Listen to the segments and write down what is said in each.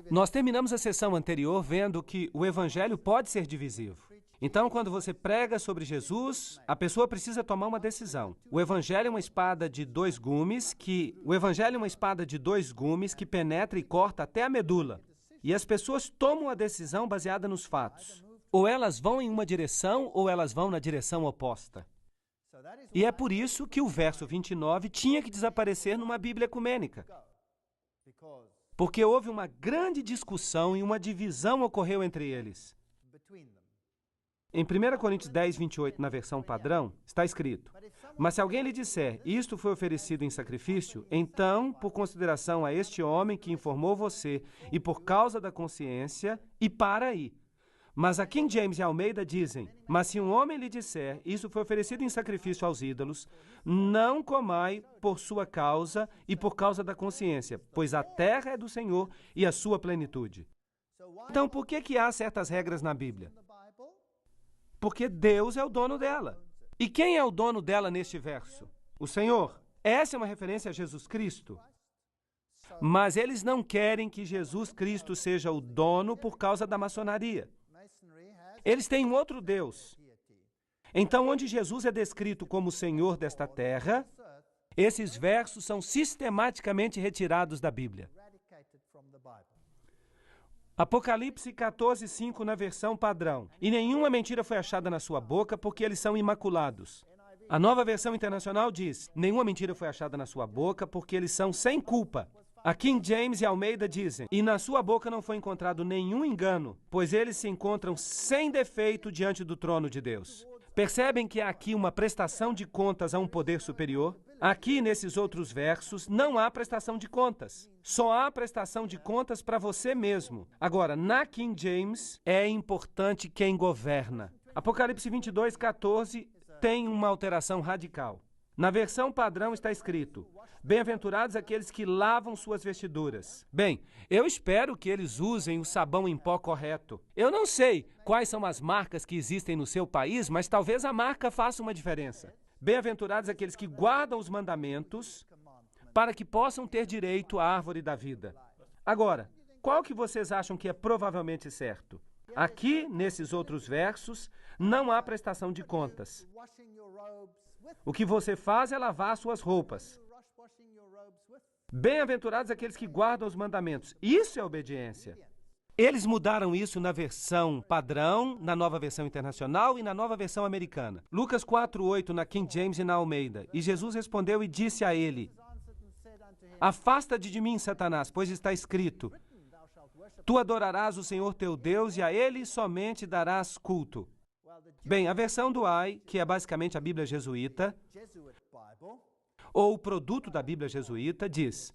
Nós terminamos a sessão anterior vendo que o evangelho pode ser divisivo. Então, quando você prega sobre Jesus, a pessoa precisa tomar uma decisão. O evangelho é uma espada de dois gumes que penetra e corta até a medula. E as pessoas tomam a decisão baseada nos fatos. Ou elas vão em uma direção ou elas vão na direção oposta. E é por isso que o verso 29 tinha que desaparecer numa Bíblia ecumênica. Porque houve uma grande discussão e uma divisão ocorreu entre eles. Em 1 Coríntios 10, 28, na versão padrão, está escrito: mas se alguém lhe disser, isto foi oferecido em sacrifício, então, por consideração a este homem que informou você e por causa da consciência, e para aí. Mas a King James e Almeida dizem, mas se um homem lhe disser, isso foi oferecido em sacrifício aos ídolos, não comai por sua causa e por causa da consciência, pois a terra é do Senhor e a sua plenitude. Então, por que há certas regras na Bíblia? Porque Deus é o dono dela. E quem é o dono dela neste verso? O Senhor. Essa é uma referência a Jesus Cristo. Mas eles não querem que Jesus Cristo seja o dono por causa da maçonaria. Eles têm um outro Deus. Então, onde Jesus é descrito como o Senhor desta terra, esses versos são sistematicamente retirados da Bíblia. Apocalipse 14, 5 na versão padrão. E nenhuma mentira foi achada na sua boca, porque eles são imaculados. A Nova Versão Internacional diz, nenhuma mentira foi achada na sua boca, porque eles são sem culpa. A King James e Almeida dizem, e na sua boca não foi encontrado nenhum engano, pois eles se encontram sem defeito diante do trono de Deus. Percebem que há aqui uma prestação de contas a um poder superior? Aqui, nesses outros versos, não há prestação de contas. Só há prestação de contas para você mesmo. Agora, na King James, é importante quem governa. Apocalipse 22, 14 tem uma alteração radical. Na versão padrão está escrito, bem-aventurados aqueles que lavam suas vestiduras. Bem, eu espero que eles usem o sabão em pó correto. Eu não sei quais são as marcas que existem no seu país, mas talvez a marca faça uma diferença. Bem-aventurados aqueles que guardam os mandamentos para que possam ter direito à árvore da vida. Agora, qual que vocês acham que é provavelmente certo? Aqui, nesses outros versos, não há prestação de contas. O que você faz é lavar suas roupas. Bem-aventurados aqueles que guardam os mandamentos. Isso é obediência. Eles mudaram isso na versão padrão, na Nova Versão Internacional e na Nova Versão Americana. Lucas 4:8 na King James e na Almeida. E Jesus respondeu e disse a ele, afasta-te de mim, Satanás, pois está escrito, tu adorarás o Senhor teu Deus e a Ele somente darás culto. Bem, a versão do AI, que é basicamente a Bíblia jesuíta, ou o produto da Bíblia jesuíta, diz,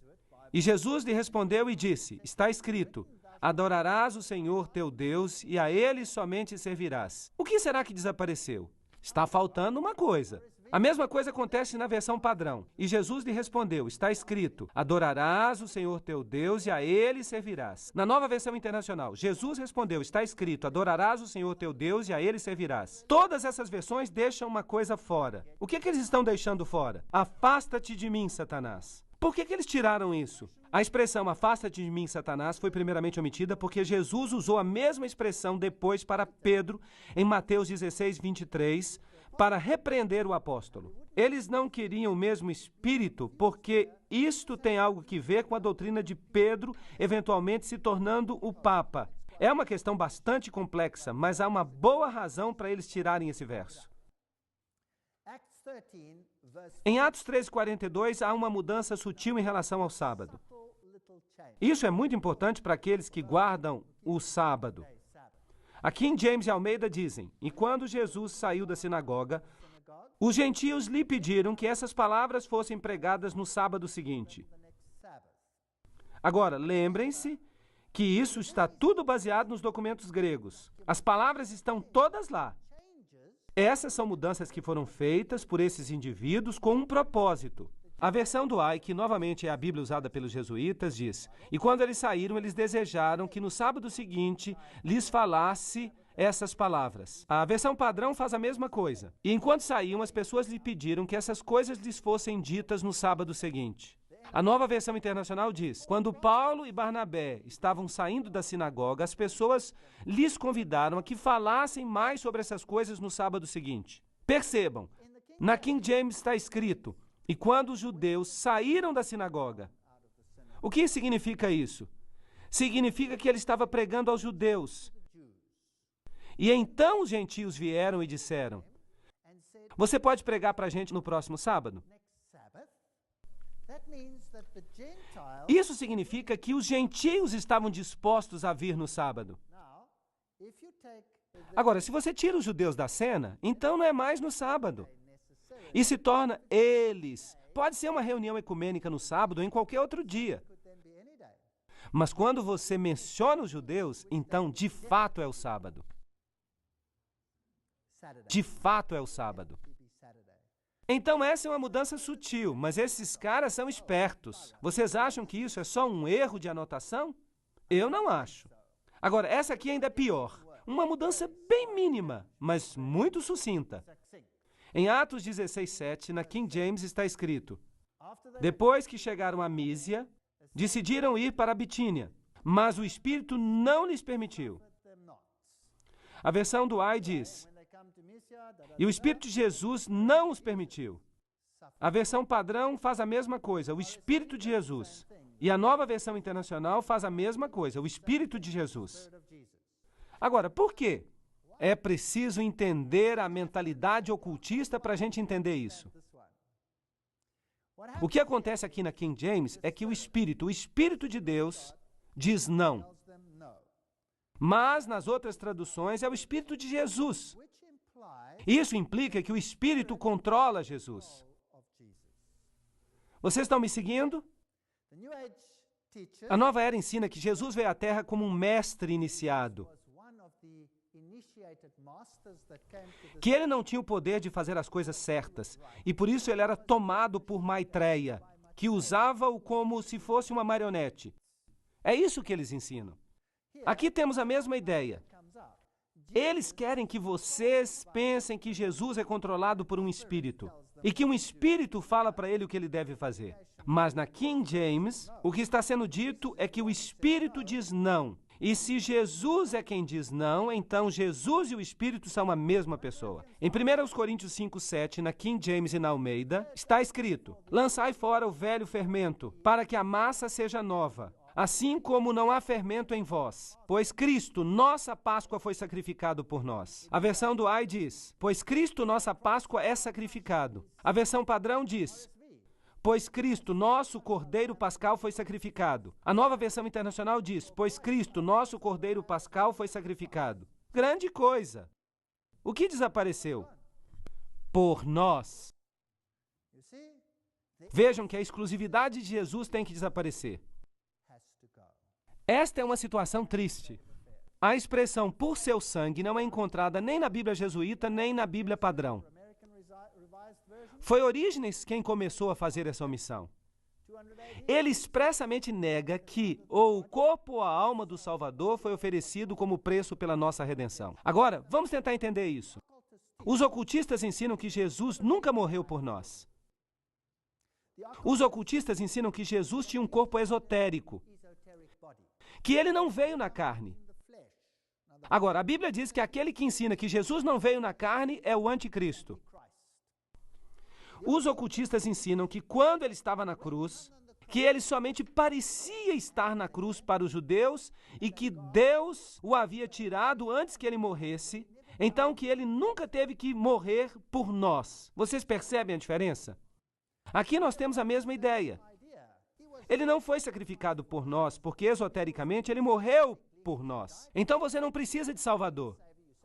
e Jesus lhe respondeu e disse, está escrito, adorarás o Senhor teu Deus e a Ele somente servirás. O que será que desapareceu? Está faltando uma coisa. A mesma coisa acontece na versão padrão. E Jesus lhe respondeu, está escrito, adorarás o Senhor teu Deus e a Ele servirás. Na Nova Versão Internacional, Jesus respondeu, está escrito, adorarás o Senhor teu Deus e a Ele servirás. Todas essas versões deixam uma coisa fora. O que eles estão deixando fora? Afasta-te de mim, Satanás. Por que eles tiraram isso? A expressão afasta-te de mim, Satanás, foi primeiramente omitida porque Jesus usou a mesma expressão depois para Pedro, em Mateus 16, 23, para repreender o apóstolo. Eles não queriam o mesmo espírito porque isto tem algo que ver com a doutrina de Pedro, eventualmente se tornando o Papa. É uma questão bastante complexa, mas há uma boa razão para eles tirarem esse verso. Em Atos 13:42, há uma mudança sutil em relação ao sábado. Isso é muito importante para aqueles que guardam o sábado. Aqui em James e Almeida dizem, e quando Jesus saiu da sinagoga, os gentios lhe pediram que essas palavras fossem pregadas no sábado seguinte. Agora, lembrem-se que isso está tudo baseado nos documentos gregos. As palavras estão todas lá. Essas são mudanças que foram feitas por esses indivíduos com um propósito. A versão do AI, que novamente é a Bíblia usada pelos jesuítas, diz, e quando eles saíram, eles desejaram que no sábado seguinte lhes falasse essas palavras. A versão padrão faz a mesma coisa. E enquanto saíam, as pessoas lhe pediram que essas coisas lhes fossem ditas no sábado seguinte. A Nova Versão Internacional diz: quando Paulo e Barnabé estavam saindo da sinagoga, as pessoas lhes convidaram a que falassem mais sobre essas coisas no sábado seguinte. Percebam, na King James está escrito: e quando os judeus saíram da sinagoga. O que significa isso? Significa que ele estava pregando aos judeus. E então os gentios vieram e disseram: você pode pregar para a gente no próximo sábado? Isso significa que os gentios estavam dispostos a vir no sábado. Agora, se você tira os judeus da cena, então não é mais no sábado. E se torna eles. Pode ser uma reunião ecumênica no sábado ou em qualquer outro dia. Mas quando você menciona os judeus, então de fato é o sábado. De fato é o sábado. Então essa é uma mudança sutil, mas esses caras são espertos. Vocês acham que isso é só um erro de anotação? Eu não acho. Agora, essa aqui ainda é pior. Uma mudança bem mínima, mas muito sucinta. Em Atos 16:7, na King James está escrito: depois que chegaram a Mísia, decidiram ir para a Bitínia, mas o Espírito não lhes permitiu. A versão do Ai diz: e o Espírito de Jesus não os permitiu. A versão padrão faz a mesma coisa, o Espírito de Jesus. E a Nova Versão Internacional faz a mesma coisa, o Espírito de Jesus. Agora, por quê? É preciso entender a mentalidade ocultista para a gente entender isso. O que acontece aqui na King James é que o Espírito de Deus, diz não. Mas nas outras traduções é o Espírito de Jesus. Isso implica que o Espírito controla Jesus. Vocês estão me seguindo? A Nova Era ensina que Jesus veio à Terra como um mestre iniciado. Que ele não tinha o poder de fazer as coisas certas, e por isso ele era tomado por Maitreya, que usava-o como se fosse uma marionete. É isso que eles ensinam. Aqui temos a mesma ideia. Eles querem que vocês pensem que Jesus é controlado por um espírito e que um espírito fala para ele o que ele deve fazer. Mas na King James, o que está sendo dito é que o espírito diz não. E se Jesus é quem diz não, então Jesus e o Espírito são a mesma pessoa. Em 1 Coríntios 5:7, na King James e na Almeida, está escrito: lançai fora o velho fermento, para que a massa seja nova, assim como não há fermento em vós. Pois Cristo, nossa Páscoa, foi sacrificado por nós. A versão do Ai diz: pois Cristo, nossa Páscoa, é sacrificado. A versão padrão diz: pois Cristo, nosso Cordeiro Pascal, foi sacrificado. A Nova Versão Internacional diz: pois Cristo, nosso Cordeiro Pascal, foi sacrificado. Grande coisa! O que desapareceu? Por nós. Vejam que a exclusividade de Jesus tem que desaparecer. Esta é uma situação triste. A expressão por seu sangue não é encontrada nem na Bíblia jesuíta, nem na Bíblia padrão. Foi Orígenes quem começou a fazer essa omissão. Ele expressamente nega que ou o corpo ou a alma do Salvador foi oferecido como preço pela nossa redenção. Agora, vamos tentar entender isso. Os ocultistas ensinam que Jesus nunca morreu por nós. Os ocultistas ensinam que Jesus tinha um corpo esotérico, que ele não veio na carne. Agora, a Bíblia diz que aquele que ensina que Jesus não veio na carne é o anticristo. Os ocultistas ensinam que quando ele estava na cruz, que ele somente parecia estar na cruz para os judeus e que Deus o havia tirado antes que ele morresse, então que ele nunca teve que morrer por nós. Vocês percebem a diferença? Aqui nós temos a mesma ideia. Ele não foi sacrificado por nós, porque esotericamente ele morreu por nós. Então você não precisa de Salvador.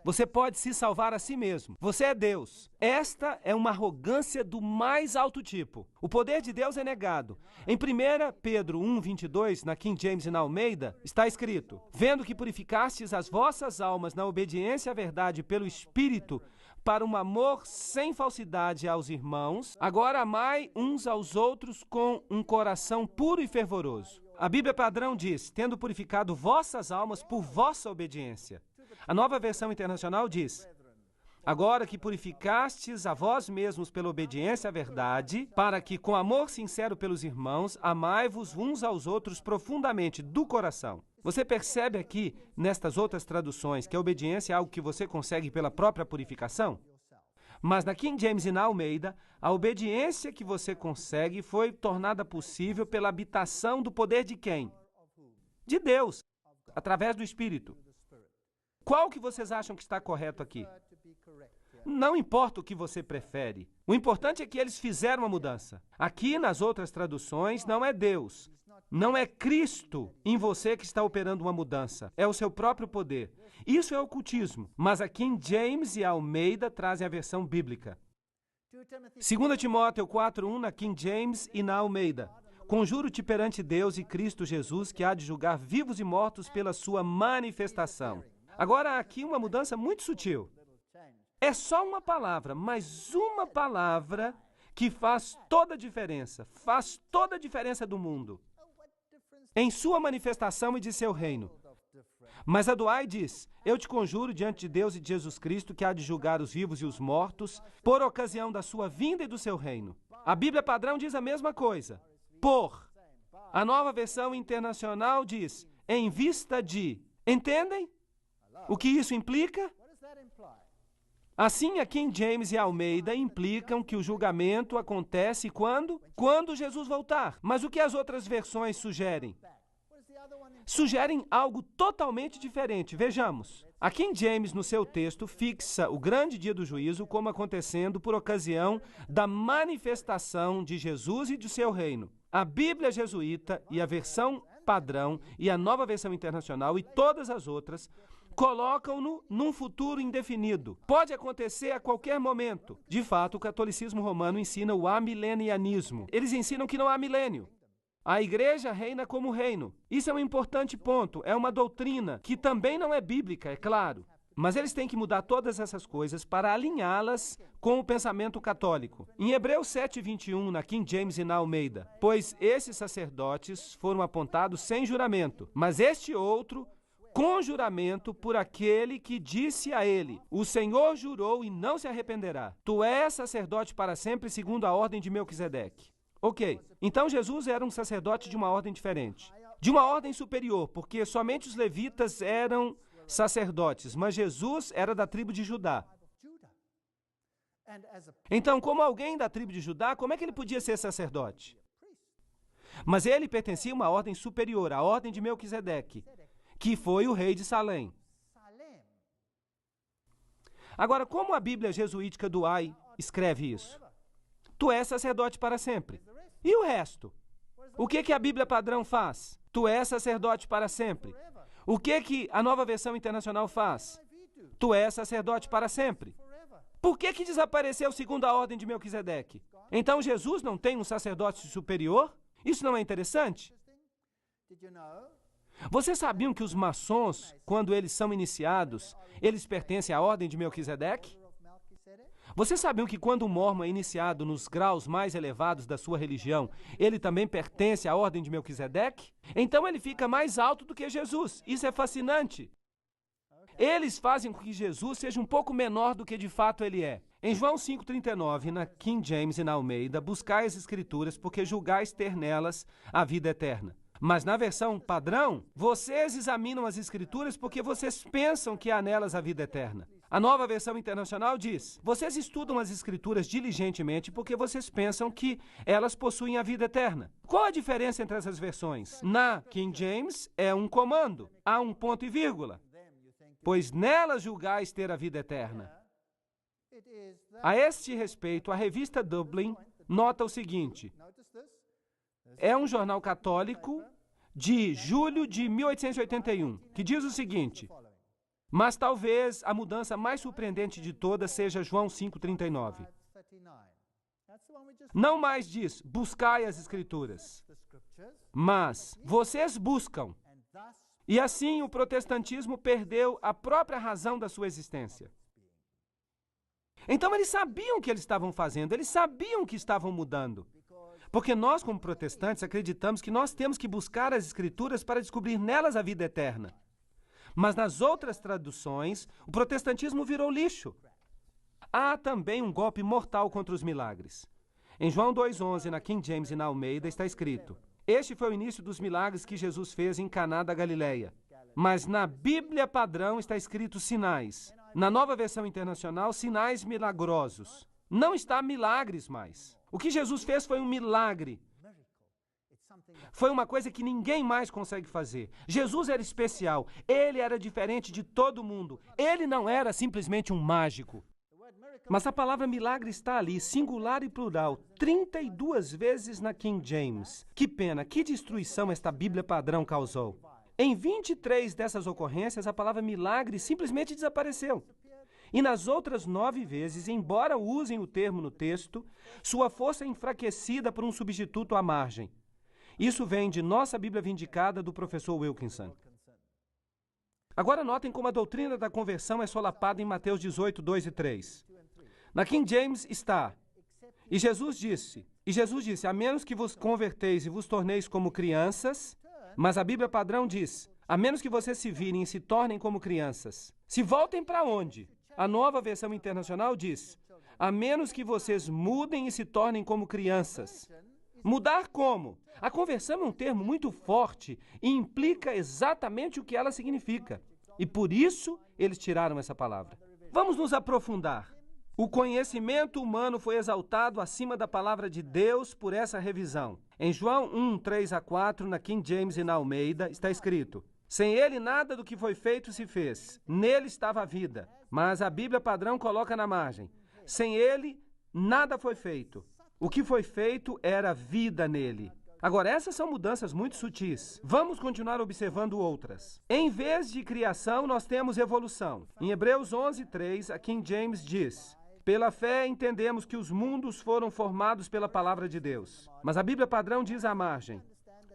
Você pode se salvar a si mesmo. Você é Deus. Esta é uma arrogância do mais alto tipo. O poder de Deus é negado. Em 1 Pedro 1:22, na King James e na Almeida, está escrito: vendo que purificastes as vossas almas na obediência à verdade pelo Espírito, para um amor sem falsidade aos irmãos, agora amai uns aos outros com um coração puro e fervoroso. A Bíblia padrão diz: tendo purificado vossas almas por vossa obediência. A Nova Versão Internacional diz: Agora que purificastes a vós mesmos pela obediência à verdade, para que, com amor sincero pelos irmãos, amai-vos uns aos outros profundamente, do coração. Você percebe aqui, nestas outras traduções, que a obediência é algo que você consegue pela própria purificação? Mas na King James e na Almeida, a obediência que você consegue foi tornada possível pela habitação do poder de quem? De Deus, através do Espírito. Qual que vocês acham que está correto aqui? Não importa o que você prefere. O importante é que eles fizeram uma mudança. Aqui, nas outras traduções, não é Deus. Não é Cristo em você que está operando uma mudança. É o seu próprio poder. Isso é ocultismo. Mas a King James e a Almeida trazem a versão bíblica. 2 Timóteo 4:1 na King James e na Almeida. Conjuro-te perante Deus e Cristo Jesus, que há de julgar vivos e mortos pela sua manifestação. Agora, há aqui uma mudança muito sutil. É só uma palavra, mas uma palavra que faz toda a diferença. Faz toda a diferença do mundo. Em sua manifestação e de seu reino. Mas a Douay diz, eu te conjuro diante de Deus e de Jesus Cristo, que há de julgar os vivos e os mortos, por ocasião da sua vinda e do seu reino. A Bíblia padrão diz a mesma coisa. Por. A Nova Versão Internacional diz, em vista de. Entendem o que isso implica? Assim, a King James e a Almeida implicam que o julgamento acontece quando? Quando Jesus voltar. Mas o que as outras versões sugerem? Sugerem algo totalmente diferente. Vejamos. A King James, no seu texto, fixa o grande dia do juízo como acontecendo por ocasião da manifestação de Jesus e de seu reino. A Bíblia jesuíta e a versão padrão e a Nova Versão Internacional e todas as outras colocam-no num futuro indefinido. Pode acontecer a qualquer momento. De fato, o catolicismo romano ensina o amilenianismo. Eles ensinam que não há milênio. A igreja reina como reino. Isso é um importante ponto. É uma doutrina que também não é bíblica, é claro. Mas eles têm que mudar todas essas coisas para alinhá-las com o pensamento católico. Em Hebreus 7:21, na King James e na Almeida, pois esses sacerdotes foram apontados sem juramento, mas este outro com juramento por aquele que disse a ele, o Senhor jurou e não se arrependerá. Tu és sacerdote para sempre segundo a ordem de Melquisedeque. Ok, então Jesus era um sacerdote de uma ordem diferente. De uma ordem superior, porque somente os levitas eram sacerdotes, mas Jesus era da tribo de Judá. Então, como alguém da tribo de Judá, como é que ele podia ser sacerdote? Mas ele pertencia a uma ordem superior, a ordem de Melquisedeque, que foi o rei de Salém. Agora, como a Bíblia jesuítica Douay escreve isso? Tu és sacerdote para sempre. E o resto? O que a Bíblia padrão faz? Tu és sacerdote para sempre. O que a Nova Versão Internacional faz? Tu és sacerdote para sempre. Por que desapareceu segundo a ordem de Melquisedeque? Então Jesus não tem um sacerdote superior? Isso não é interessante? Vocês sabiam que os maçons, quando eles são iniciados, eles pertencem à ordem de Melquisedeque? Vocês sabiam que quando um mormon é iniciado nos graus mais elevados da sua religião, ele também pertence à ordem de Melquisedeque? Então ele fica mais alto do que Jesus. Isso é fascinante. Eles fazem com que Jesus seja um pouco menor do que de fato ele é. Em João 5,39, na King James e na Almeida, buscai as Escrituras, porque julgais ter nelas a vida eterna. Mas na versão padrão, vocês examinam as Escrituras porque vocês pensam que há nelas a vida eterna. A Nova Versão Internacional diz, vocês estudam as Escrituras diligentemente porque vocês pensam que elas possuem a vida eterna. Qual a diferença entre essas versões? Na King James é um comando, há um ponto e vírgula, pois nelas julgais ter a vida eterna. A este respeito, a revista Dublin nota o seguinte, é um jornal católico de julho de 1881, que diz o seguinte, mas talvez a mudança mais surpreendente de todas seja João 5,39. Não mais diz, buscai as Escrituras, mas vocês buscam. E assim o protestantismo perdeu a própria razão da sua existência. Então eles sabiam o que eles estavam fazendo, eles sabiam que estavam mudando. Porque nós, como protestantes, acreditamos que nós temos que buscar as Escrituras para descobrir nelas a vida eterna. Mas nas outras traduções, o protestantismo virou lixo. há também um golpe mortal contra os milagres. Em João 2,11, na King James e na Almeida, está escrito: este foi o início dos milagres que Jesus fez em Caná da Galileia. Mas na Bíblia padrão está escrito sinais. Na Nova Versão Internacional, sinais milagrosos. Não está milagres mais. O que Jesus fez foi um milagre. Foi uma coisa que ninguém mais consegue fazer. Jesus era especial. Ele era diferente de todo mundo. Ele não era simplesmente um mágico. Mas a palavra milagre está ali, singular e plural, 32 vezes na King James. Que pena, que destruição esta Bíblia padrão causou. Em 23 dessas ocorrências, a palavra milagre simplesmente desapareceu. E nas outras 9 vezes, embora usem o termo no texto, sua força é enfraquecida por um substituto à margem. Isso vem de Nossa Bíblia Vindicada, do professor Wilkinson. Agora notem como a doutrina da conversão é solapada em Mateus 18, 2 e 3. Na King James está: E Jesus disse, a menos que vos converteis e vos torneis como crianças, mas a Bíblia padrão diz, a menos que vocês se virem e se tornem como crianças. Se voltem para onde? A Nova Versão Internacional diz, a menos que vocês mudem e se tornem como crianças. Mudar como? A conversão é um termo muito forte e implica exatamente o que ela significa. E por isso eles tiraram essa palavra. Vamos nos aprofundar. O conhecimento humano foi exaltado acima da palavra de Deus por essa revisão. Em João 1, 3 a 4, na King James e na Almeida, está escrito: sem ele nada do que foi feito se fez. Nele estava a vida. Mas a Bíblia padrão coloca na margem: sem ele nada foi feito. O que foi feito era vida nele. Agora, essas são mudanças muito sutis. Vamos continuar observando outras. Em vez de criação, nós temos evolução. Em Hebreus 11, 3, a King James diz: pela fé entendemos que os mundos foram formados pela palavra de Deus. Mas a Bíblia padrão diz à margem: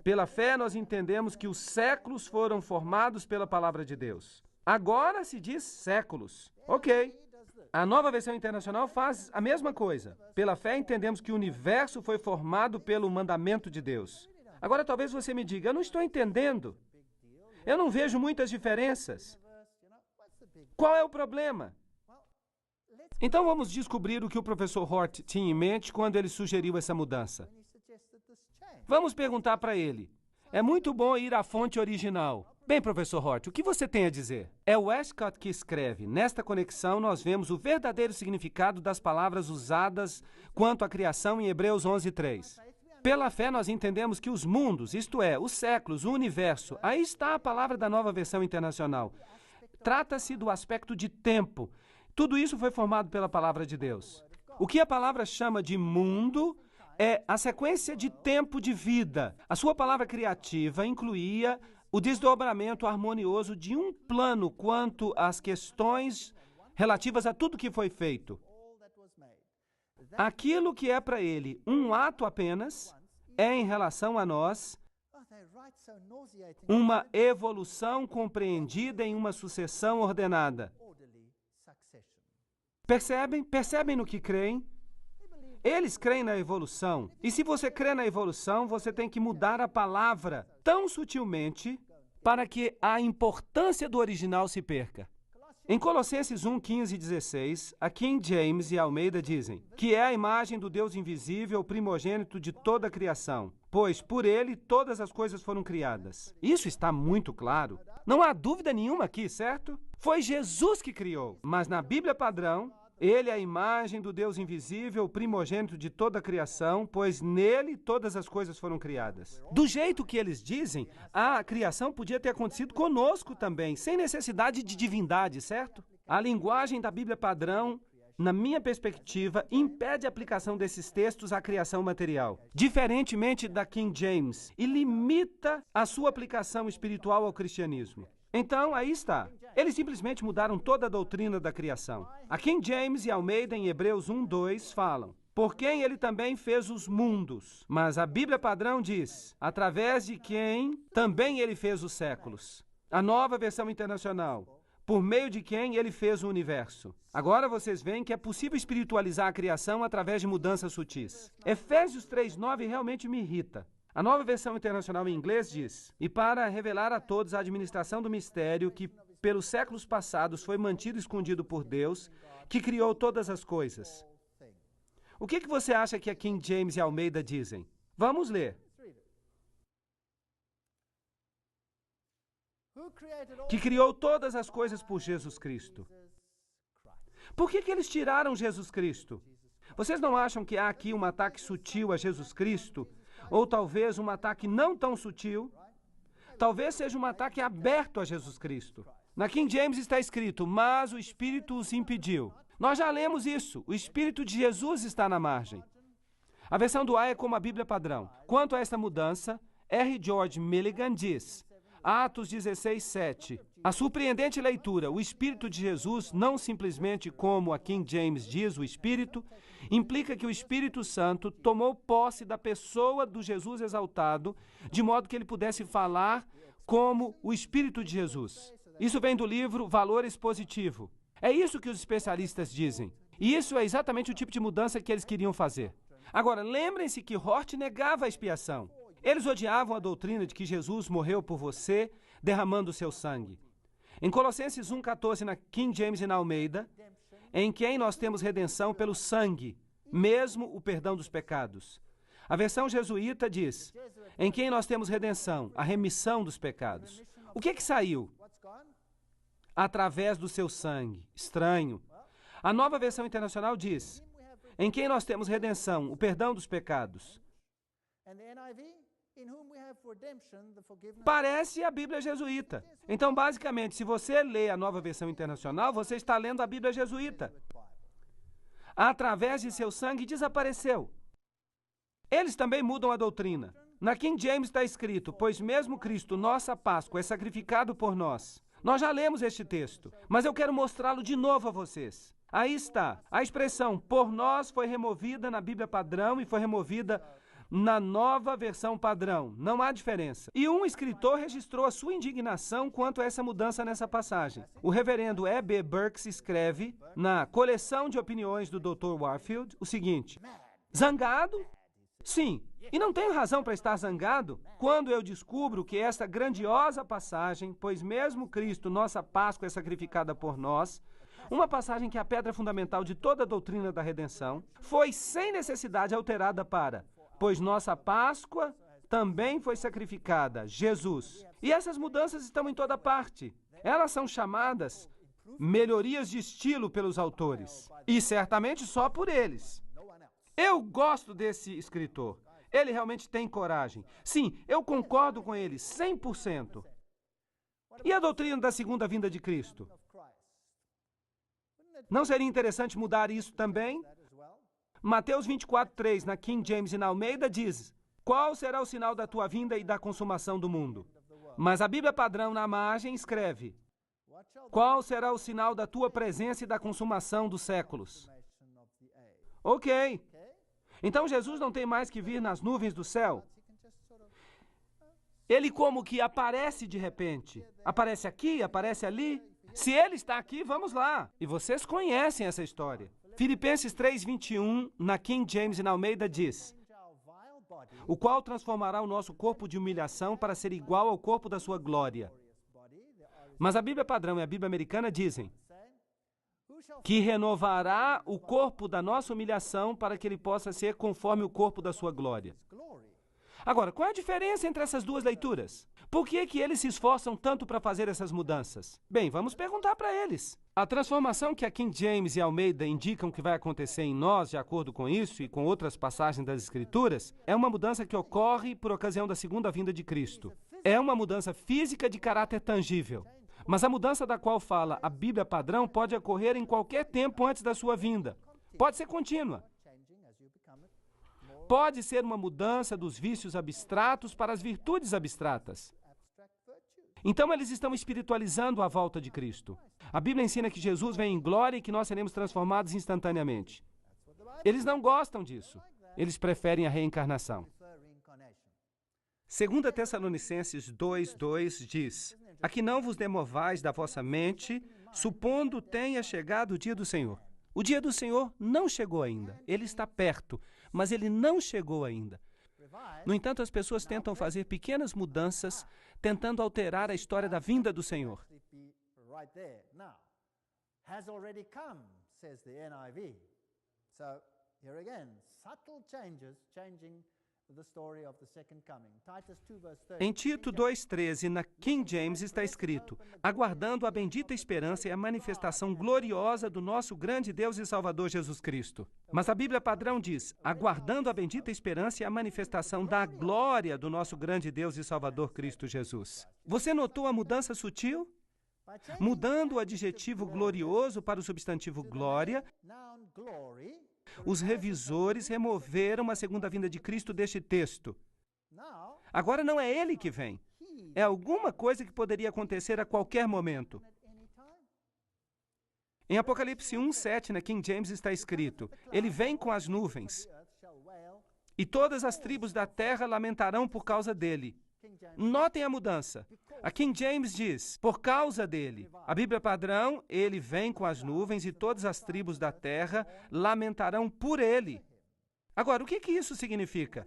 pela fé nós entendemos que os séculos foram formados pela palavra de Deus. Agora se diz séculos. Ok. A Nova Versão Internacional faz a mesma coisa. Pela fé entendemos que o universo foi formado pelo mandamento de Deus. Agora talvez você me diga: eu não estou entendendo. Eu não vejo muitas diferenças. Qual é o problema? Então vamos descobrir o que o professor Hort tinha em mente quando ele sugeriu essa mudança. Vamos perguntar para ele. É muito bom ir à fonte original. Bem, professor Hort, o que você tem a dizer? É Westcott que escreve. Nesta conexão, nós vemos o verdadeiro significado das palavras usadas quanto à criação em Hebreus 11, 3. Pela fé, nós entendemos que os mundos, isto é, os séculos, o universo, aí está a palavra da Nova Versão Internacional. Trata-se do aspecto de tempo. Tudo isso foi formado pela palavra de Deus. O que a palavra chama de mundo é a sequência de tempo de vida. A sua palavra criativa incluía o desdobramento harmonioso de um plano quanto às questões relativas a tudo que foi feito. Aquilo que é para ele um ato apenas é, em relação a nós, uma evolução compreendida em uma sucessão ordenada. Percebem? Percebem no que creem? Eles creem na evolução. E se você crê na evolução, você tem que mudar a palavra tão sutilmente para que a importância do original se perca. Em Colossenses 1, 15 e 16, a King James e Almeida dizem que é a imagem do Deus invisível, primogênito de toda a criação, pois por ele todas as coisas foram criadas. Isso está muito claro. Não há dúvida nenhuma aqui, certo? Foi Jesus que criou. Mas na Bíblia padrão, ele é a imagem do Deus invisível, primogênito de toda a criação, pois nele todas as coisas foram criadas. Do jeito que eles dizem, a criação podia ter acontecido conosco também, sem necessidade de divindade, certo? A linguagem da Bíblia padrão, na minha perspectiva, impede a aplicação desses textos à criação material, diferentemente da King James, e limita a sua aplicação espiritual ao cristianismo. Então, aí está. Eles simplesmente mudaram toda a doutrina da criação. A King James e Almeida, em Hebreus 1, 2, falam: por quem ele também fez os mundos. Mas a Bíblia padrão diz: através de quem também ele fez os séculos. A Nova Versão Internacional: por meio de quem ele fez o universo. Agora vocês veem que é possível espiritualizar a criação através de mudanças sutis. Efésios 3:9 realmente me irrita. A Nova Versão Internacional em inglês diz: e para revelar a todos a administração do mistério que, pelos séculos passados foi mantido escondido por Deus, que criou todas as coisas. O que você acha que a King James e Almeida dizem? Vamos ler. Que criou todas as coisas por Jesus Cristo. Por que eles tiraram Jesus Cristo? Vocês não acham que há aqui um ataque sutil a Jesus Cristo? Ou talvez um ataque não tão sutil? Talvez seja um ataque aberto a Jesus Cristo. Na King James está escrito, mas o Espírito os impediu. Nós já lemos isso. O Espírito de Jesus está na margem. A versão do A é como a Bíblia padrão. Quanto a esta mudança, R. George Milligan diz, Atos 16, 7. A surpreendente leitura, o Espírito de Jesus, não simplesmente como a King James diz, o Espírito, implica que o Espírito Santo tomou posse da pessoa do Jesus exaltado, de modo que ele pudesse falar como o Espírito de Jesus. Isso vem do livro Valor Expositivo. É isso que os especialistas dizem. E isso é exatamente o tipo de mudança que eles queriam fazer. Agora, lembrem-se que Hort negava a expiação. Eles odiavam a doutrina de que Jesus morreu por você, derramando o seu sangue. Em Colossenses 1,14, na King James e na Almeida, em quem nós temos redenção pelo sangue, mesmo o perdão dos pecados. A versão jesuíta diz, em quem nós temos redenção, a remissão dos pecados. O que saiu? Através do seu sangue. Estranho. A nova versão internacional diz, em quem nós temos redenção, o perdão dos pecados. Parece a Bíblia jesuíta. Então, basicamente, se você lê a nova versão internacional, você está lendo a Bíblia jesuíta. Através de seu sangue desapareceu. Eles também mudam a doutrina. Na King James está escrito, pois mesmo Cristo, nossa Páscoa, é sacrificado por nós. Nós já lemos este texto, mas eu quero mostrá-lo de novo a vocês. Aí está. A expressão por nós foi removida na Bíblia padrão e foi removida na nova versão padrão. Não há diferença. E um escritor registrou a sua indignação quanto a essa mudança nessa passagem. O reverendo E.B. Burks escreve, na coleção de opiniões do Dr. Warfield, o seguinte, zangado? Sim, e não tenho razão para estar zangado quando eu descubro que esta grandiosa passagem, pois mesmo Cristo, nossa Páscoa, é sacrificada por nós, uma passagem que é a pedra fundamental de toda a doutrina da redenção, foi sem necessidade alterada para, pois nossa Páscoa também foi sacrificada, Jesus. E essas mudanças estão em toda parte. Elas são chamadas melhorias de estilo pelos autores, e certamente só por eles. Eu gosto desse escritor. Ele realmente tem coragem. Sim, eu concordo com ele 100%. E a doutrina da segunda vinda de Cristo? Não seria interessante mudar isso também? Mateus 24:3, na King James e na Almeida, diz, qual será o sinal da tua vinda e da consumação do mundo? Mas a Bíblia padrão na margem escreve, qual será o sinal da tua presença e da consumação dos séculos? Ok. Então Jesus não tem mais que vir nas nuvens do céu. Ele como que aparece de repente. Aparece aqui, aparece ali. Se ele está aqui, vamos lá. E vocês conhecem essa história. Filipenses 3:21, na King James e na Almeida diz, o qual transformará o nosso corpo de humilhação para ser igual ao corpo da sua glória. Mas a Bíblia padrão e a Bíblia americana dizem que renovará o corpo da nossa humilhação para que ele possa ser conforme o corpo da sua glória. Agora, qual é a diferença entre essas duas leituras? Por que eles se esforçam tanto para fazer essas mudanças? Bem, vamos perguntar para eles. A transformação que a King James e Almeida indicam que vai acontecer em nós, de acordo com isso e com outras passagens das Escrituras, é uma mudança que ocorre por ocasião da segunda vinda de Cristo. É uma mudança física de caráter tangível. Mas a mudança da qual fala a Bíblia padrão pode ocorrer em qualquer tempo antes da sua vinda. Pode ser contínua. Pode ser uma mudança dos vícios abstratos para as virtudes abstratas. Então eles estão espiritualizando a volta de Cristo. A Bíblia ensina que Jesus vem em glória e que nós seremos transformados instantaneamente. Eles não gostam disso. Eles preferem a reencarnação. 2 Tessalonicenses 2:2 diz, a que não vos demovais da vossa mente, supondo tenha chegado o dia do Senhor. O dia do Senhor não chegou ainda. Ele está perto, mas ele não chegou ainda. No entanto, as pessoas tentam fazer pequenas mudanças, tentando alterar a história da vinda do Senhor. right there. Now, has already come, says the NIV. So, here again, subtle changes, changing the story of the second coming. Titus 2, verse 30. Em Tito 2,13, na King James, está escrito: aguardando a bendita esperança e a manifestação gloriosa do nosso grande Deus e Salvador Jesus Cristo. Mas a Bíblia padrão diz: aguardando a bendita esperança e a manifestação da glória do nosso grande Deus e Salvador Cristo Jesus. Você notou a mudança sutil? Mudando o adjetivo glorioso para o substantivo glória, os revisores removeram a segunda vinda de Cristo deste texto. Agora não é ele que vem. É alguma coisa que poderia acontecer a qualquer momento. Em Apocalipse 1:7, na King James, está escrito: ele vem com as nuvens, e todas as tribos da terra lamentarão por causa dele. Notem a mudança. A King James diz, por causa dele. A Bíblia padrão, ele vem com as nuvens e todas as tribos da terra lamentarão por ele. Agora, o que isso significa?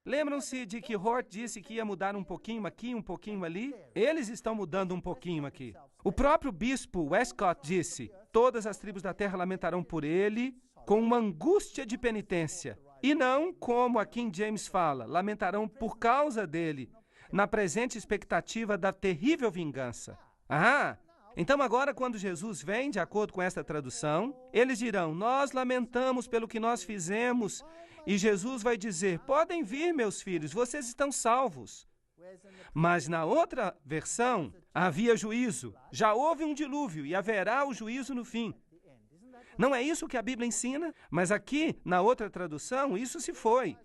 Lembram-se de que Hort disse que ia mudar um pouquinho aqui, um pouquinho ali? Eles estão mudando um pouquinho aqui. O próprio bispo Westcott disse, todas as tribos da terra lamentarão por ele com uma angústia de penitência. E não, como a King James fala, lamentarão por causa dele, na presente expectativa da terrível vingança. Então agora quando Jesus vem, de acordo com esta tradução, eles dirão, nós lamentamos pelo que nós fizemos, e Jesus vai dizer, podem vir, meus filhos, vocês estão salvos. Mas na outra versão, havia juízo, já houve um dilúvio, e haverá o juízo no fim. Não é isso que a Bíblia ensina? Mas aqui, na outra tradução, isso se foi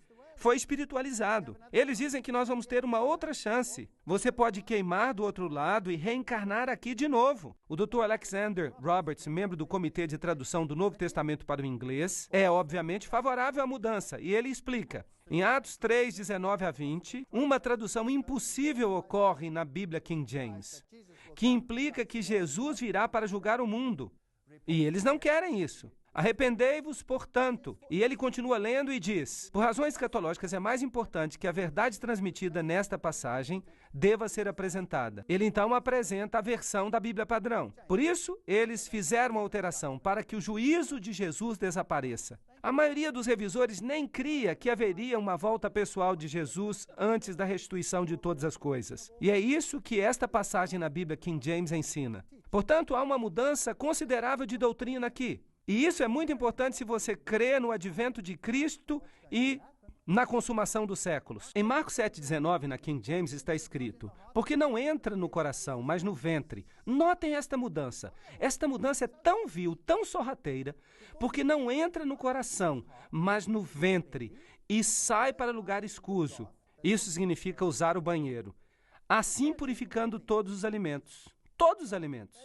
espiritualizado. Eles dizem que nós vamos ter uma outra chance. Você pode queimar do outro lado e reencarnar aqui de novo. O Dr. Alexander Roberts, membro do Comitê de Tradução do Novo Testamento para o Inglês, é obviamente favorável à mudança, e ele explica. Em Atos 3:19-20, uma tradução impossível ocorre na Bíblia King James, que implica que Jesus virá para julgar o mundo. E eles não querem isso. Arrependei-vos, portanto. E ele continua lendo e diz, por razões escatológicas é mais importante que a verdade transmitida nesta passagem deva ser apresentada. Ele então apresenta a versão da Bíblia padrão. Por isso, eles fizeram a alteração para que o juízo de Jesus desapareça. A maioria dos revisores nem cria que haveria uma volta pessoal de Jesus antes da restituição de todas as coisas. E é isso que esta passagem na Bíblia King James ensina. Portanto, há uma mudança considerável de doutrina aqui. E isso é muito importante se você crê no advento de Cristo e na consumação dos séculos. Em Marcos 7,19, na King James, está escrito, porque não entra no coração, mas no ventre. Notem esta mudança. Esta mudança é tão vil, tão sorrateira, porque não entra no coração, mas no ventre, e sai para lugar escuso. Isso significa usar o banheiro. Assim purificando todos os alimentos. Todos os alimentos.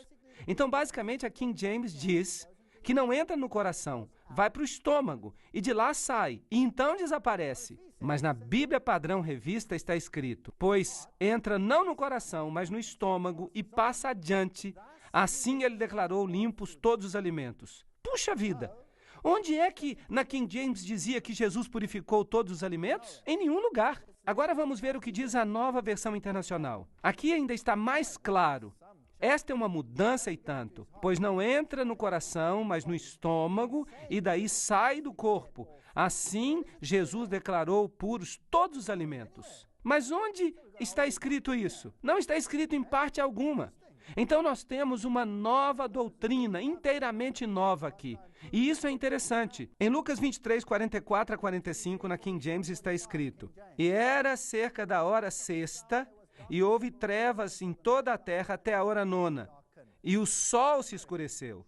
Então, basicamente, a King James diz que não entra no coração, vai para o estômago, e de lá sai, e então desaparece. Mas na Bíblia Padrão Revista está escrito, pois entra não no coração, mas no estômago, e passa adiante. Assim ele declarou limpos todos os alimentos. Puxa vida! Onde é que na King James dizia que Jesus purificou todos os alimentos? Em nenhum lugar. Agora vamos ver o que diz a Nova Versão Internacional. Aqui ainda está mais claro. Esta é uma mudança e tanto, pois não entra no coração, mas no estômago, e daí sai do corpo. Assim, Jesus declarou puros todos os alimentos. Mas onde está escrito isso? Não está escrito em parte alguma. Então nós temos uma nova doutrina, inteiramente nova aqui. E isso é interessante. Em Lucas 23, 44-45, na King James está escrito, e era cerca da hora sexta, e houve trevas em toda a terra até a hora nona, e o sol se escureceu.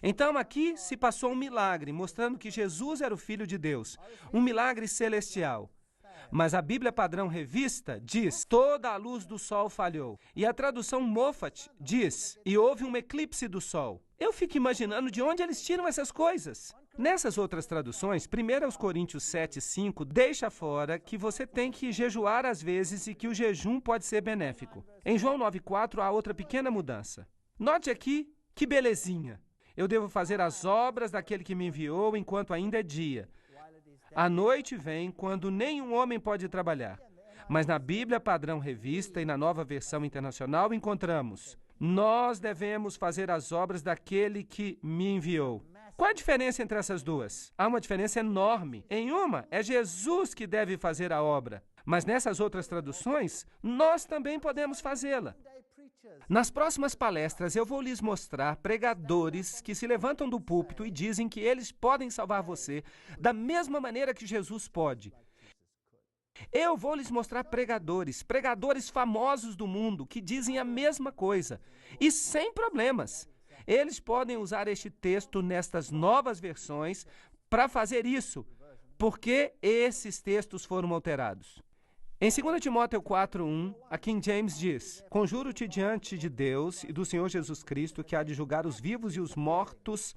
Então aqui se passou um milagre, mostrando que Jesus era o Filho de Deus, um milagre celestial. Mas a Bíblia Padrão Revista diz, toda a luz do sol falhou. E a tradução Moffat diz, e houve um eclipse do sol. Eu fico imaginando de onde eles tiram essas coisas. Nessas outras traduções, 1 Coríntios 7:5 deixa fora que você tem que jejuar às vezes e que o jejum pode ser benéfico. Em João 9:4 há outra pequena mudança. Note aqui que belezinha. Eu devo fazer as obras daquele que me enviou enquanto ainda é dia. A noite vem quando nenhum homem pode trabalhar. Mas na Bíblia Padrão Revista e na Nova Versão Internacional encontramos, Nós devemos fazer as obras daquele que me enviou. Qual a diferença entre essas duas? Há uma diferença enorme. Em uma, é Jesus que deve fazer a obra. Mas nessas outras traduções, nós também podemos fazê-la. Nas próximas palestras, eu vou lhes mostrar pregadores que se levantam do púlpito e dizem que eles podem salvar você da mesma maneira que Jesus pode. Eu vou lhes mostrar pregadores famosos do mundo que dizem a mesma coisa e sem problemas. Eles podem usar este texto nestas novas versões para fazer isso, porque esses textos foram alterados. Em 2 Timóteo 4:1, a King James diz: "Conjuro-te diante de Deus e do Senhor Jesus Cristo, que há de julgar os vivos e os mortos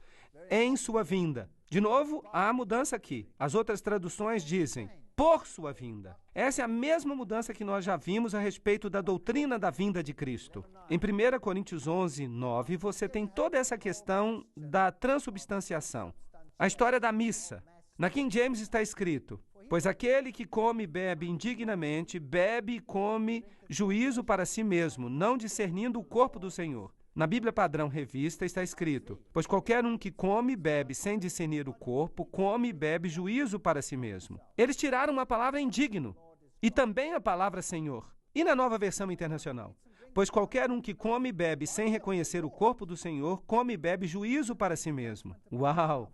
em sua vinda." De novo, há mudança aqui. As outras traduções dizem: "por sua vinda." Essa é a mesma mudança que nós já vimos a respeito da doutrina da vinda de Cristo. Em 1 Coríntios 11:9, você tem toda essa questão da transubstanciação. A história da missa. Na King James está escrito: "Pois aquele que come e bebe indignamente, bebe e come juízo para si mesmo, não discernindo o corpo do Senhor." Na Bíblia Padrão Revista está escrito: "Pois qualquer um que come e bebe sem discernir o corpo, come e bebe juízo para si mesmo." Eles tiraram a palavra indigno e também a palavra Senhor. E na Nova Versão Internacional? "Pois qualquer um que come e bebe sem reconhecer o corpo do Senhor, come e bebe juízo para si mesmo." Uau!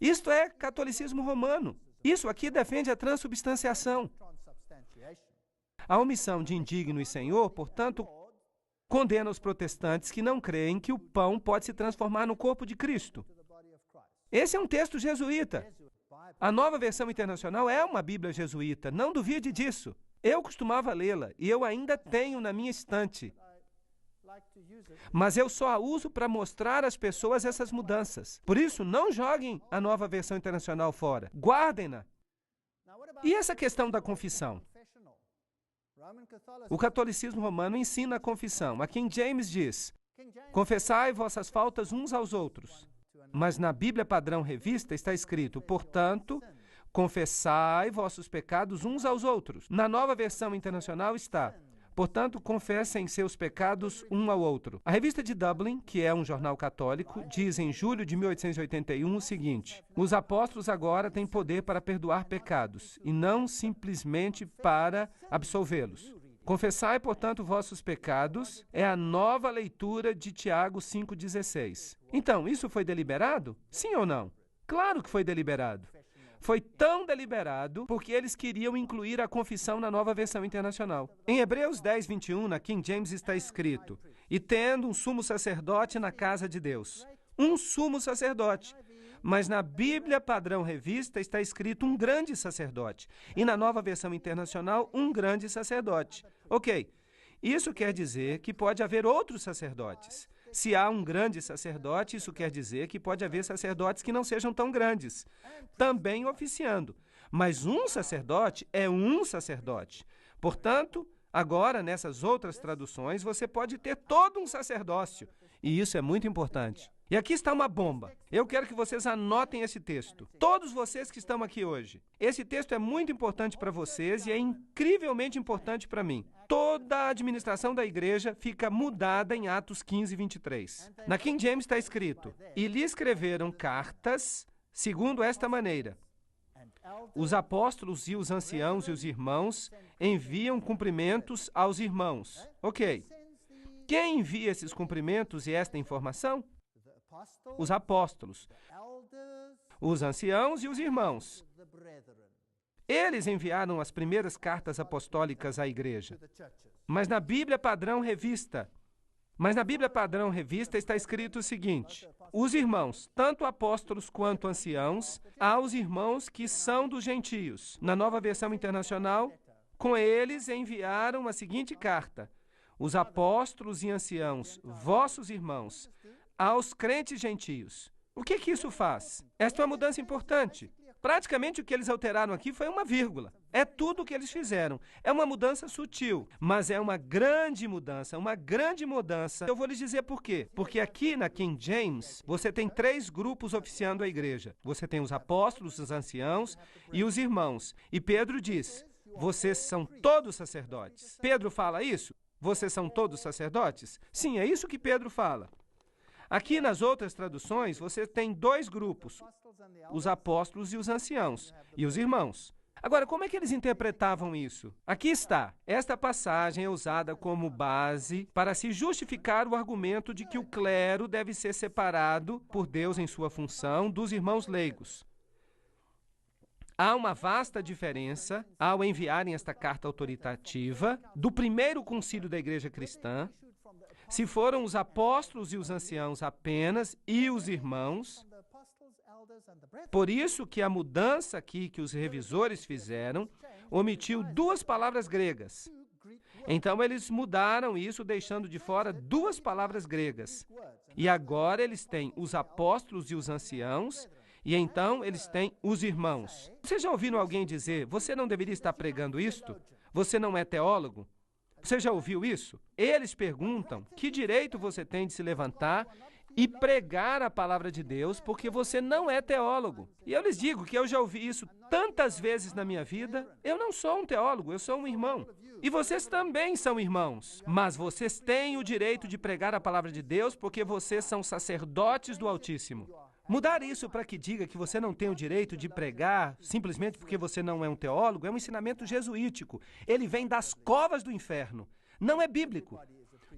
Isto é catolicismo romano. Isso aqui defende a transubstanciação. A omissão de indigno e Senhor, portanto, condena os protestantes que não creem que o pão pode se transformar no corpo de Cristo. Esse é um texto jesuíta. A Nova Versão Internacional é uma Bíblia jesuíta, não duvide disso. Eu costumava lê-la e eu ainda tenho na minha estante. Mas eu só a uso para mostrar às pessoas essas mudanças. Por isso, não joguem a Nova Versão Internacional fora. Guardem-na. E essa questão da confissão? O catolicismo romano ensina a confissão. A King James diz: "Confessai vossas faltas uns aos outros." Mas na Bíblia Padrão Revista está escrito: "Portanto, confessai vossos pecados uns aos outros." Na Nova Versão Internacional está: "Portanto, confessem seus pecados um ao outro." A Revista de Dublin, que é um jornal católico, diz em julho de 1881 o seguinte: "Os apóstolos agora têm poder para perdoar pecados, e não simplesmente para absolvê-los. Confessai, portanto, vossos pecados" é a nova leitura de Tiago 5,16. Então, isso foi deliberado? Sim ou não? Claro que foi deliberado. Foi tão deliberado porque eles queriam incluir a confissão na Nova Versão Internacional. Em Hebreus 10:21, na King James, está escrito: "E tendo um sumo sacerdote na casa de Deus." Um sumo sacerdote. Mas na Bíblia Padrão Revista está escrito um grande sacerdote. E na Nova Versão Internacional, um grande sacerdote. Ok, isso quer dizer que pode haver outros sacerdotes. Se há um grande sacerdote, isso quer dizer que pode haver sacerdotes que não sejam tão grandes, também oficiando. Mas um sacerdote é um sacerdote. Portanto, agora, nessas outras traduções, você pode ter todo um sacerdócio. E isso é muito importante. E aqui está uma bomba. Eu quero que vocês anotem esse texto. Todos vocês que estão aqui hoje. Esse texto é muito importante para vocês e é incrivelmente importante para mim. Toda a administração da igreja fica mudada em Atos 15:23. Na King James está escrito: "E lhe escreveram cartas segundo esta maneira: os apóstolos e os anciãos e os irmãos enviam cumprimentos aos irmãos." Ok. Quem envia esses cumprimentos e esta informação? Os apóstolos, os anciãos e os irmãos. Eles enviaram as primeiras cartas apostólicas à igreja. Mas na Bíblia Padrão Revista está escrito o seguinte: "Os irmãos, tanto apóstolos quanto anciãos, aos irmãos que são dos gentios." Na Nova Versão Internacional, com eles enviaram a seguinte carta: "Os apóstolos e anciãos, vossos irmãos, aos crentes gentios." O que isso faz? Esta é uma mudança importante. Praticamente o que eles alteraram aqui foi uma vírgula. É tudo o que eles fizeram. É uma mudança sutil, mas é uma grande mudança, uma grande mudança. Eu vou lhes dizer por quê. Porque aqui na King James, você tem 3 grupos oficiando a igreja. Você tem os apóstolos, os anciãos e os irmãos. E Pedro diz: "Vocês são todos sacerdotes." Pedro fala isso? Vocês são todos sacerdotes? Sim, é isso que Pedro fala. Aqui nas outras traduções, você tem dois grupos, os apóstolos e os anciãos, e os irmãos. Agora, como é que eles interpretavam isso? Aqui está. Esta passagem é usada como base para se justificar o argumento de que o clero deve ser separado por Deus em sua função dos irmãos leigos. Há uma vasta diferença ao enviarem esta carta autoritativa do primeiro concílio da Igreja Cristã, se foram os apóstolos e os anciãos apenas e os irmãos. Por isso que a mudança aqui que os revisores fizeram omitiu duas palavras gregas. Então eles mudaram isso, deixando de fora duas palavras gregas. E agora eles têm os apóstolos e os anciãos, e então eles têm os irmãos. Vocês já ouviram alguém dizer, você não deveria estar pregando isto? Você não é teólogo? Você já ouviu isso? Eles perguntam que direito você tem de se levantar e pregar a palavra de Deus porque você não é teólogo. E eu lhes digo que eu já ouvi isso tantas vezes na minha vida. Eu não sou um teólogo, eu sou um irmão. E vocês também são irmãos. Mas vocês têm o direito de pregar a palavra de Deus porque vocês são sacerdotes do Altíssimo. Mudar isso para que diga que você não tem o direito de pregar simplesmente porque você não é um teólogo é um ensinamento jesuítico. Ele vem das covas do inferno. Não é bíblico.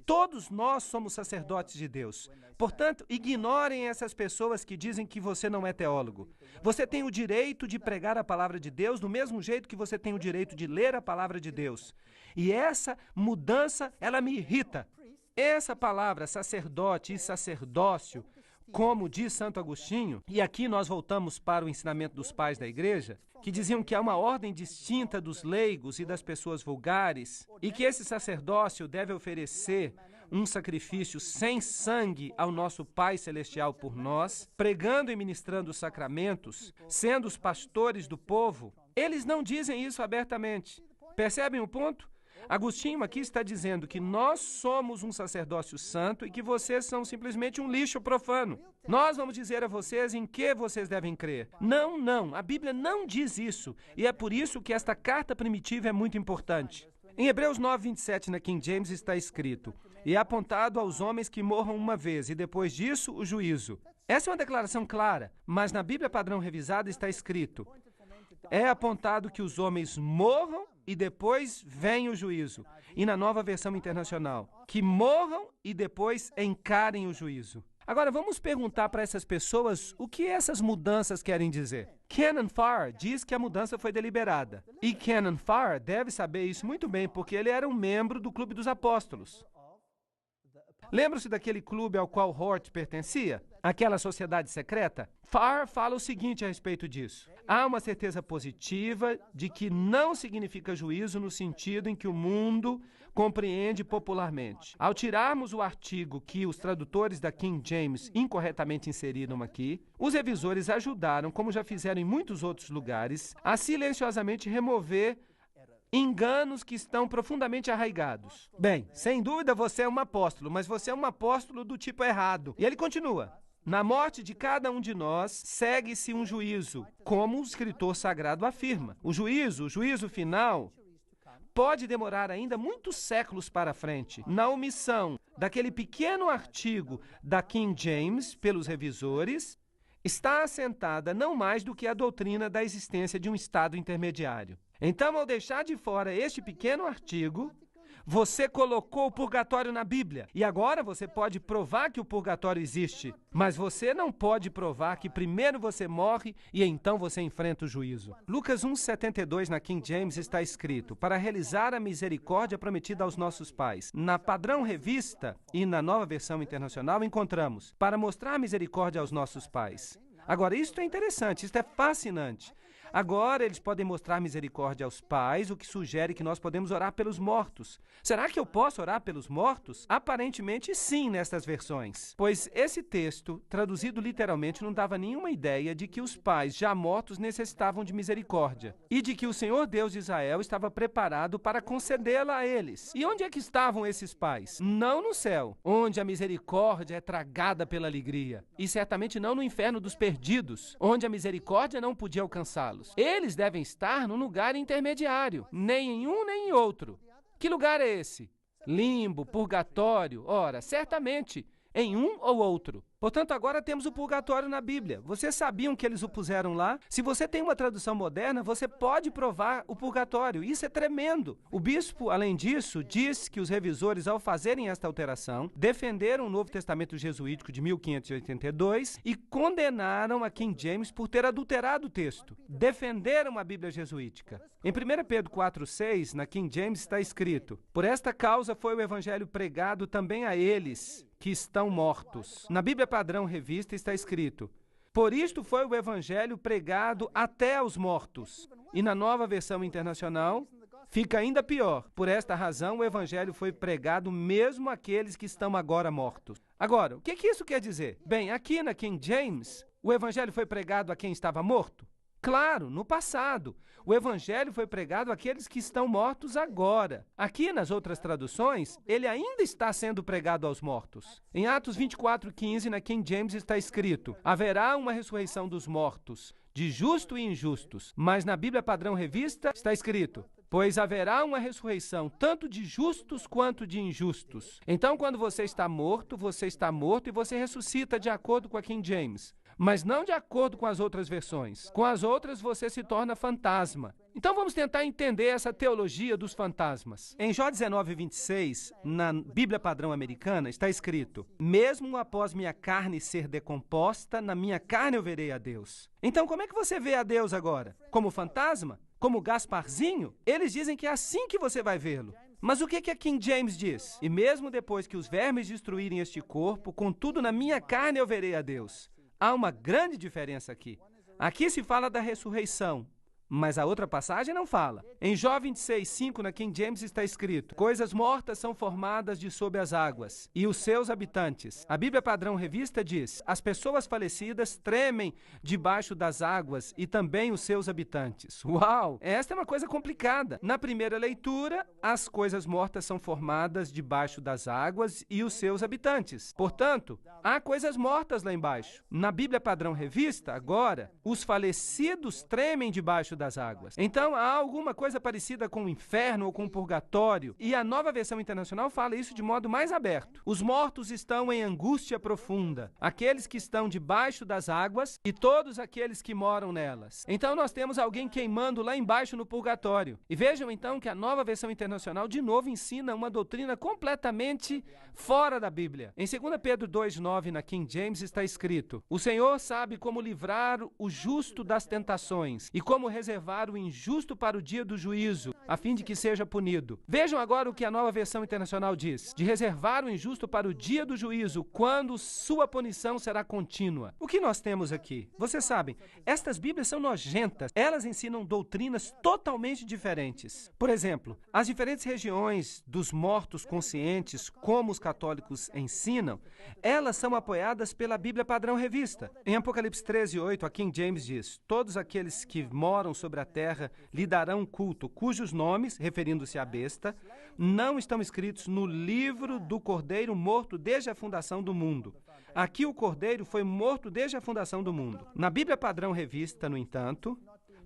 Todos nós somos sacerdotes de Deus. Portanto, ignorem essas pessoas que dizem que você não é teólogo. Você tem o direito de pregar a palavra de Deus do mesmo jeito que você tem o direito de ler a palavra de Deus. E essa mudança, ela me irrita. Essa palavra, sacerdote e sacerdócio, como diz Santo Agostinho, e aqui nós voltamos para o ensinamento dos pais da igreja, que diziam que há uma ordem distinta dos leigos e das pessoas vulgares, e que esse sacerdócio deve oferecer um sacrifício sem sangue ao nosso Pai Celestial por nós, pregando e ministrando os sacramentos, sendo os pastores do povo. Eles não dizem isso abertamente. Percebem o ponto? Agostinho aqui está dizendo que nós somos um sacerdócio santo e que vocês são simplesmente um lixo profano. Nós vamos dizer a vocês em que vocês devem crer. Não, não, a Bíblia não diz isso. E é por isso que esta carta primitiva é muito importante. Em Hebreus 9:27 na King James está escrito: e é apontado aos homens que morram uma vez, e depois disso o juízo. Essa é uma declaração clara, mas na Bíblia padrão revisada está escrito: é apontado que os homens morram e depois vem o juízo. E na Nova Versão Internacional, que morram e depois encarem o juízo. Agora, vamos perguntar para essas pessoas o que essas mudanças querem dizer. Canon Farr diz que a mudança foi deliberada. E Canon Farr deve saber isso muito bem, porque ele era um membro do Clube dos Apóstolos. Lembra-se daquele clube ao qual Hort pertencia? Aquela sociedade secreta? Farr fala o seguinte a respeito disso. Há uma certeza positiva de que não significa juízo no sentido em que o mundo compreende popularmente. Ao tirarmos o artigo que os tradutores da King James incorretamente inseriram aqui, os revisores ajudaram, como já fizeram em muitos outros lugares, a silenciosamente remover enganos que estão profundamente arraigados. Bem, sem dúvida você é um apóstolo, mas você é um apóstolo do tipo errado. E ele continua: na morte de cada um de nós, segue-se um juízo, como o escritor sagrado afirma. O juízo final, pode demorar ainda muitos séculos para frente. Na omissão daquele pequeno artigo da King James pelos revisores, está assentada não mais do que a doutrina da existência de um estado intermediário. Então, ao deixar de fora este pequeno artigo, você colocou o purgatório na Bíblia. E agora você pode provar que o purgatório existe, mas você não pode provar que primeiro você morre e então você enfrenta o juízo. Lucas 1:72 na King James está escrito: para realizar a misericórdia prometida aos nossos pais. Na padrão revista e na Nova Versão Internacional encontramos: para mostrar misericórdia aos nossos pais. Agora, isto é interessante, isto é fascinante. Agora eles podem mostrar misericórdia aos pais, o que sugere que nós podemos orar pelos mortos. Será que eu posso orar pelos mortos? Aparentemente sim, nestas versões. Pois esse texto, traduzido literalmente, não dava nenhuma ideia de que os pais já mortos necessitavam de misericórdia. E de que o Senhor Deus de Israel estava preparado para concedê-la a eles. E onde é que estavam esses pais? Não no céu, onde a misericórdia é tragada pela alegria. E certamente não no inferno dos perdidos, onde a misericórdia não podia alcançá-los. Eles devem estar num lugar intermediário, nem em um nem em outro. Que lugar é esse? limbo, purgatório. Ora, certamente, em um ou outro. Portanto, agora temos o purgatório na Bíblia. Vocês sabiam que eles o puseram lá? Se você tem uma tradução moderna, você pode provar o purgatório. Isso é tremendo. O bispo, além disso, diz que os revisores, ao fazerem esta alteração, defenderam o Novo Testamento jesuítico de 1582 e condenaram a King James por ter adulterado o texto. Defenderam a Bíblia jesuítica. Em 1 Pedro 4,6, na King James, está escrito: por esta causa foi o evangelho pregado também a eles que estão mortos. Na Bíblia Padrão Revista está escrito: por isto foi o evangelho pregado até aos mortos. E na Nova Versão Internacional fica ainda pior. Por esta razão o evangelho foi pregado mesmo àqueles que estão agora mortos. Agora, o que isso quer dizer? Bem, aqui na King James, o evangelho foi pregado a quem estava morto? Claro, no passado. O evangelho foi pregado àqueles que estão mortos agora. Aqui, nas outras traduções, ele ainda está sendo pregado aos mortos. Em Atos 24:15, na King James, está escrito: haverá uma ressurreição dos mortos, de justos e injustos. Mas na Bíblia Padrão Revista está escrito: pois haverá uma ressurreição tanto de justos quanto de injustos. Então, quando você está morto e você ressuscita de acordo com a King James. Mas não de acordo com as outras versões. Com as outras, você se torna fantasma. Então, vamos tentar entender essa teologia dos fantasmas. Em Jó 19:26, na Bíblia Padrão Americana, está escrito: mesmo após minha carne ser decomposta, na minha carne eu verei a Deus. Então, como é que você vê a Deus agora? Como fantasma? Como Gasparzinho? Eles dizem que é assim que você vai vê-lo. Mas o que a King James diz? E mesmo depois que os vermes destruírem este corpo, contudo, na minha carne eu verei a Deus. Há uma grande diferença aqui. Aqui se fala da ressurreição, mas a outra passagem não fala. Em Jó 26:5, na King James, está escrito: coisas mortas são formadas de sob as águas, e os seus habitantes. A Bíblia Padrão Revista diz: as pessoas falecidas tremem debaixo das águas, e também os seus habitantes. Uau! Esta é uma coisa complicada. Na primeira leitura, as coisas mortas são formadas debaixo das águas e os seus habitantes. Portanto, há coisas mortas lá embaixo. Na Bíblia Padrão Revista, agora, os falecidos tremem debaixo das águas. Então, há alguma coisa parecida com o inferno ou com o purgatório, e a Nova Versão Internacional fala isso de modo mais aberto. Os mortos estão em angústia profunda, aqueles que estão debaixo das águas e todos aqueles que moram nelas. Então, nós temos alguém queimando lá embaixo no purgatório. E vejam, então, que a Nova Versão Internacional, de novo, ensina uma doutrina completamente fora da Bíblia. Em 2 Pedro 2:9, na King James, está escrito: o Senhor sabe como livrar o justo das tentações e como reservar o injusto para o dia do juízo, a fim de que seja punido. Vejam agora o que a Nova Versão Internacional diz: de reservar o injusto para o dia do juízo, quando sua punição será contínua. O que nós temos aqui? Vocês sabem, estas Bíblias são nojentas. Elas ensinam doutrinas totalmente diferentes. Por exemplo, as diferentes regiões dos mortos conscientes, como os católicos ensinam, elas são apoiadas pela Bíblia Padrão Revista. Em Apocalipse 13:8, a King James diz: todos aqueles que moram sobre a terra lhe darão culto, cujos nomes, referindo-se à besta, não estão escritos no livro do Cordeiro morto desde a fundação do mundo. Aqui o Cordeiro foi morto desde a fundação do mundo. Na Bíblia Padrão Revista, no entanto,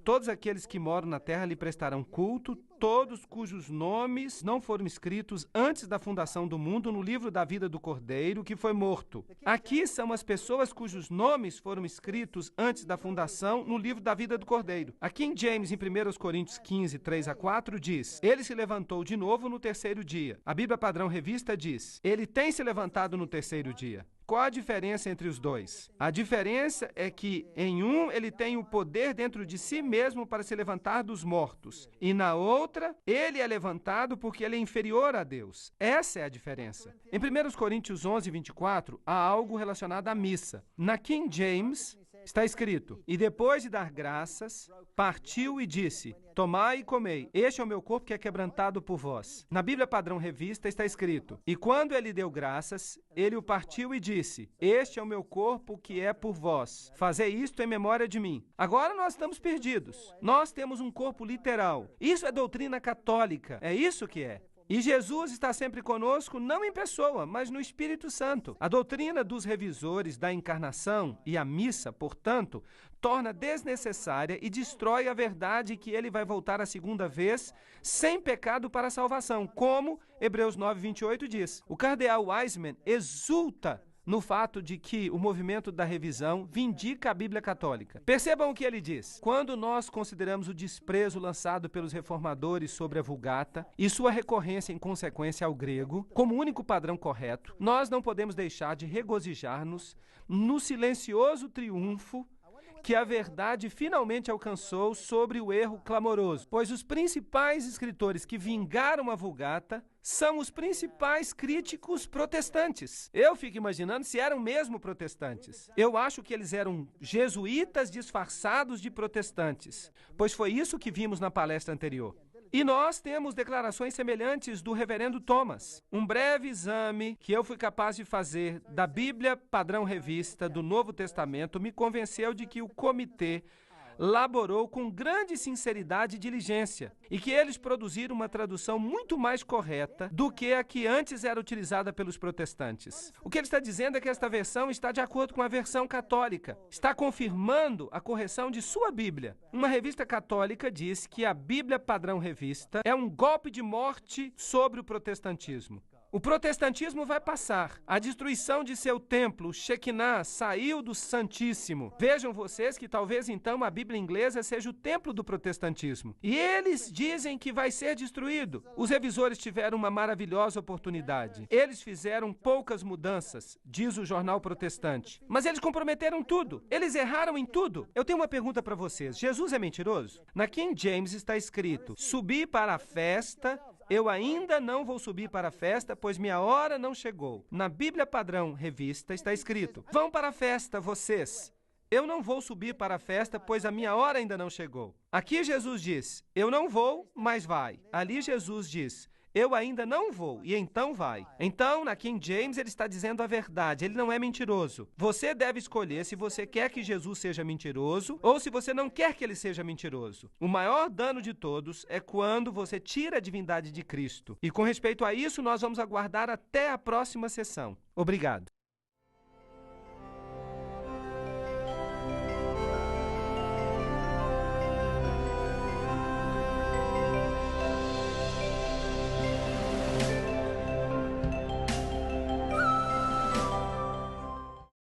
todos aqueles que moram na terra lhe prestarão culto, todos cujos nomes não foram escritos antes da fundação do mundo no livro da vida do Cordeiro, que foi morto. Aqui são as pessoas cujos nomes foram escritos antes da fundação no livro da vida do Cordeiro. A King James, em 1 Coríntios 15, 3-4, diz: ele se levantou de novo no terceiro dia. A Bíblia Padrão Revista diz: ele tem se levantado no terceiro dia. Qual a diferença entre os dois? A diferença é que em um ele tem o poder dentro de si mesmo para se levantar dos mortos, e na outra ele é levantado porque ele é inferior a Deus. Essa é a diferença. Em 1 Coríntios 11, 24, há algo relacionado à missa. Na King James está escrito: e depois de dar graças, partiu e disse: tomai e comei, este é o meu corpo que é quebrantado por vós. Na Bíblia Padrão Revista está escrito: e quando ele deu graças, ele o partiu e disse: este é o meu corpo que é por vós. Fazei isto em memória de mim. Agora nós estamos perdidos. Nós temos um corpo literal. Isso é doutrina católica. É isso que é. E Jesus está sempre conosco, não em pessoa, mas no Espírito Santo. A doutrina dos revisores da encarnação e a missa, portanto, torna desnecessária e destrói a verdade que ele vai voltar a segunda vez sem pecado para a salvação, como Hebreus 9:28 diz. O cardeal Wiseman exulta no fato de que o movimento da revisão vindica a Bíblia católica. Percebam o que ele diz. Quando nós consideramos o desprezo lançado pelos reformadores sobre a Vulgata e sua recorrência em consequência ao grego como único padrão correto, nós não podemos deixar de regozijar-nos no silencioso triunfo que a verdade finalmente alcançou sobre o erro clamoroso, pois os principais escritores que vingaram a Vulgata são os principais críticos protestantes. Eu fico imaginando se eram mesmo protestantes. Eu acho que eles eram jesuítas disfarçados de protestantes, pois foi isso que vimos na palestra anterior. E nós temos declarações semelhantes do reverendo Thomas. Um breve exame que eu fui capaz de fazer da Bíblia Padrão Revista do Novo Testamento me convenceu de que o comitê laborou com grande sinceridade e diligência e que eles produziram uma tradução muito mais correta do que a que antes era utilizada pelos protestantes. O que ele está dizendo é que esta versão está de acordo com a versão católica, está confirmando a correção de sua Bíblia. Uma revista católica diz que a Bíblia Padrão Revista é um golpe de morte sobre o protestantismo. O protestantismo vai passar. A destruição de seu templo, Shekinah, saiu do Santíssimo. Vejam vocês que talvez então a Bíblia inglesa seja o templo do protestantismo. E eles dizem que vai ser destruído. Os revisores tiveram uma maravilhosa oportunidade. Eles fizeram poucas mudanças, diz o jornal protestante. Mas eles comprometeram tudo. Eles erraram em tudo. Eu tenho uma pergunta para vocês. Jesus é mentiroso? Na King James está escrito: subi para a festa. Eu ainda não vou subir para a festa, pois minha hora não chegou. Na Bíblia Padrão Revista está escrito: vão para a festa, vocês. Eu não vou subir para a festa, pois a minha hora ainda não chegou. Aqui Jesus diz: eu não vou, mas vai. Ali Jesus diz: eu ainda não vou, e então vai. Então, na King James, ele está dizendo a verdade, ele não é mentiroso. Você deve escolher se você quer que Jesus seja mentiroso ou se você não quer que ele seja mentiroso. O maior dano de todos é quando você tira a divindade de Cristo. E com respeito a isso, nós vamos aguardar até a próxima sessão. Obrigado.